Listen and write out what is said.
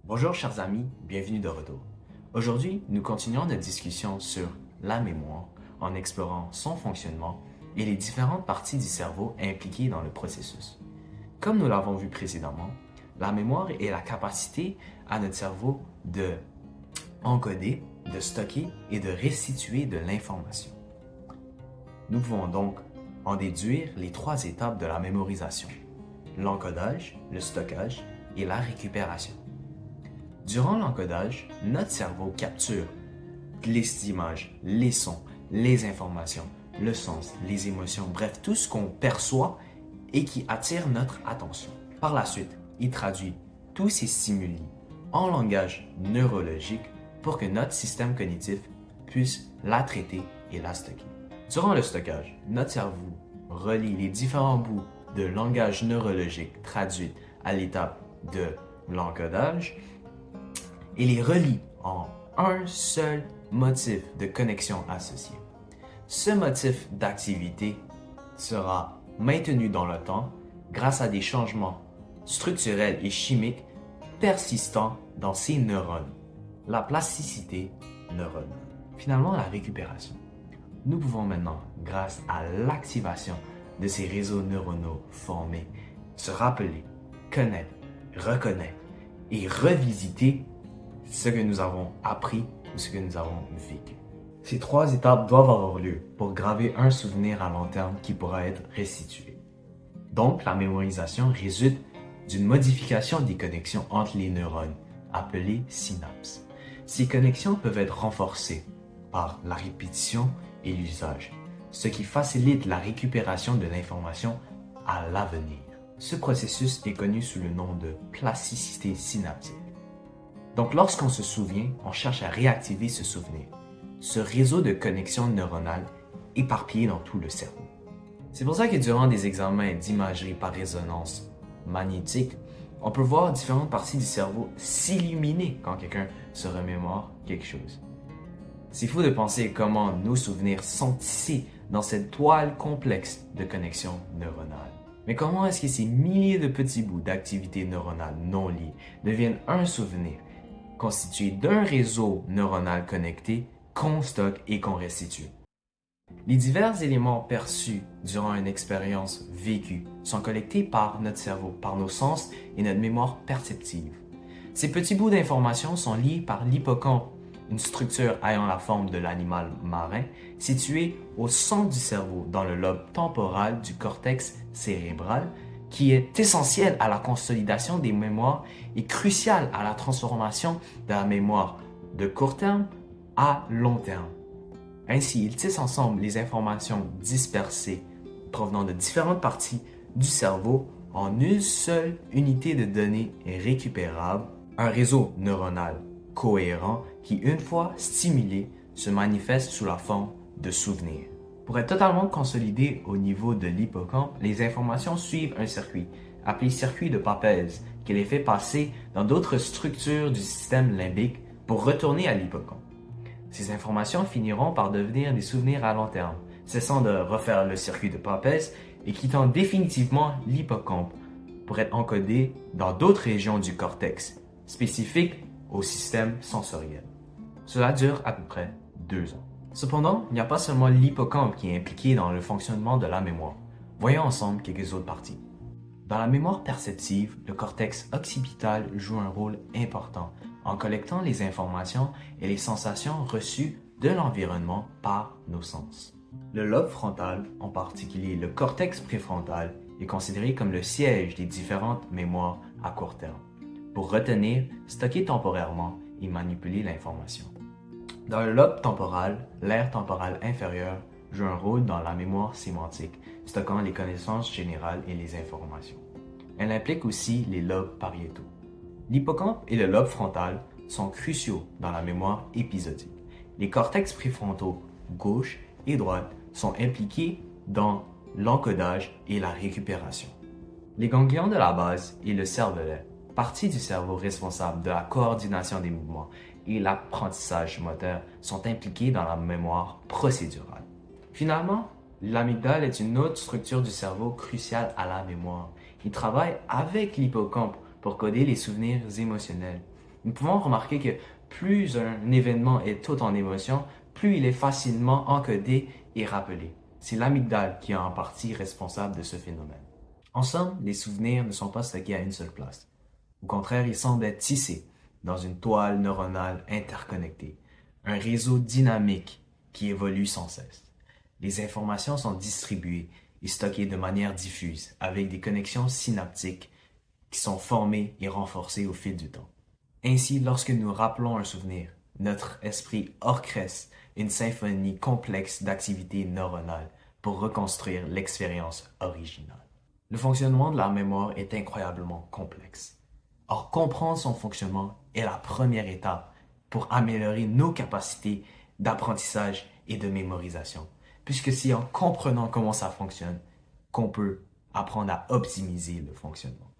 Bonjour chers amis, bienvenue de retour. Aujourd'hui, nous continuons notre discussion sur la mémoire en explorant son fonctionnement et les différentes parties du cerveau impliquées dans le processus. Comme nous l'avons vu précédemment, la mémoire est la capacité à notre cerveau de encoder, de stocker et de restituer de l'information. Nous pouvons donc en déduire les trois étapes de la mémorisation: l'encodage, le stockage et la récupération. Durant l'encodage, notre cerveau capture les images, les sons, les informations, le sens, les émotions, bref, tout ce qu'on perçoit et qui attire notre attention. Par la suite, il traduit tous ces stimuli en langage neurologique pour que notre système cognitif puisse la traiter et la stocker. Durant le stockage, notre cerveau relie les différents bouts de langage neurologique traduits à l'étape de l'encodage et les relie en un seul motif de connexion associé. Ce motif d'activité sera maintenu dans le temps grâce à des changements structurels et chimiques persistants dans ces neurones, la plasticité neuronale. Finalement, la récupération. Nous pouvons maintenant, grâce à l'activation de ces réseaux neuronaux formés, se rappeler, connaître, reconnaître et revisiter ce que nous avons appris ou ce que nous avons vécu. Ces trois étapes doivent avoir lieu pour graver un souvenir à long terme qui pourra être restitué. Donc, la mémorisation résulte d'une modification des connexions entre les neurones, appelées synapses. Ces connexions peuvent être renforcées par la répétition et l'usage, ce qui facilite la récupération de l'information à l'avenir. Ce processus est connu sous le nom de plasticité synaptique. Donc, lorsqu'on se souvient, on cherche à réactiver ce souvenir, ce réseau de connexions neuronales éparpillé dans tout le cerveau. C'est pour ça que durant des examens d'imagerie par résonance magnétique, on peut voir différentes parties du cerveau s'illuminer quand quelqu'un se remémore quelque chose. C'est fou de penser comment nos souvenirs sont tissés dans cette toile complexe de connexions neuronales. Mais comment est-ce que ces milliers de petits bouts d'activité neuronale non liés deviennent un souvenir constitué d'un réseau neuronal connecté qu'on stocke et qu'on restitue? Les divers éléments perçus durant une expérience vécue sont collectés par notre cerveau, par nos sens et notre mémoire perceptive. Ces petits bouts d'informations sont liés par l'hippocampe, une structure ayant la forme de l'animal marin, située au centre du cerveau, dans le lobe temporal du cortex cérébral, qui est essentiel à la consolidation des mémoires et crucial à la transformation de la mémoire de court terme à long terme. Ainsi, ils tissent ensemble les informations dispersées provenant de différentes parties du cerveau en une seule unité de données récupérable, un réseau neuronal cohérent qui, une fois stimulé, se manifeste sous la forme de souvenirs. Pour être totalement consolidé au niveau de l'hippocampe, les informations suivent un circuit, appelé circuit de Papez, qui les fait passer dans d'autres structures du système limbique pour retourner à l'hippocampe. Ces informations finiront par devenir des souvenirs à long terme, cessant de refaire le circuit de Papez et quittant définitivement l'hippocampe pour être encodés dans d'autres régions du cortex, spécifiques au système sensoriel. Cela dure à peu près 2 ans. Cependant, il n'y a pas seulement l'hippocampe qui est impliqué dans le fonctionnement de la mémoire. Voyons ensemble quelques autres parties. Dans la mémoire perceptive, le cortex occipital joue un rôle important en collectant les informations et les sensations reçues de l'environnement par nos sens. Le lobe frontal, en particulier le cortex préfrontal, est considéré comme le siège des différentes mémoires à court terme, pour retenir, stocker temporairement et manipuler l'information. Dans le lobe temporal, l'aire temporale inférieure joue un rôle dans la mémoire sémantique, stockant les connaissances générales et les informations. Elle implique aussi les lobes pariétaux. L'hippocampe et le lobe frontal sont cruciaux dans la mémoire épisodique. Les cortex préfrontaux gauche et droite sont impliqués dans l'encodage et la récupération. Les ganglions de la base et le cervelet, partie du cerveau responsable de la coordination des mouvements et l'apprentissage moteur, sont impliqués dans la mémoire procédurale. Finalement, l'amygdale est une autre structure du cerveau cruciale à la mémoire. Il travaille avec l'hippocampe pour coder les souvenirs émotionnels. Nous pouvons remarquer que plus un événement est tout en émotion, plus il est facilement encodé et rappelé. C'est l'amygdale qui est en partie responsable de ce phénomène. En somme, les souvenirs ne sont pas stockés à une seule place. Au contraire, ils semblent être tissés dans une toile neuronale interconnectée, un réseau dynamique qui évolue sans cesse. Les informations sont distribuées et stockées de manière diffuse avec des connexions synaptiques qui sont formées et renforcées au fil du temps. Ainsi, lorsque nous rappelons un souvenir, notre esprit orchestre une symphonie complexe d'activités neuronales pour reconstruire l'expérience originale. Le fonctionnement de la mémoire est incroyablement complexe. Or, comprendre son fonctionnement est la première étape pour améliorer nos capacités d'apprentissage et de mémorisation, puisque c'est en comprenant comment ça fonctionne qu'on peut apprendre à optimiser le fonctionnement.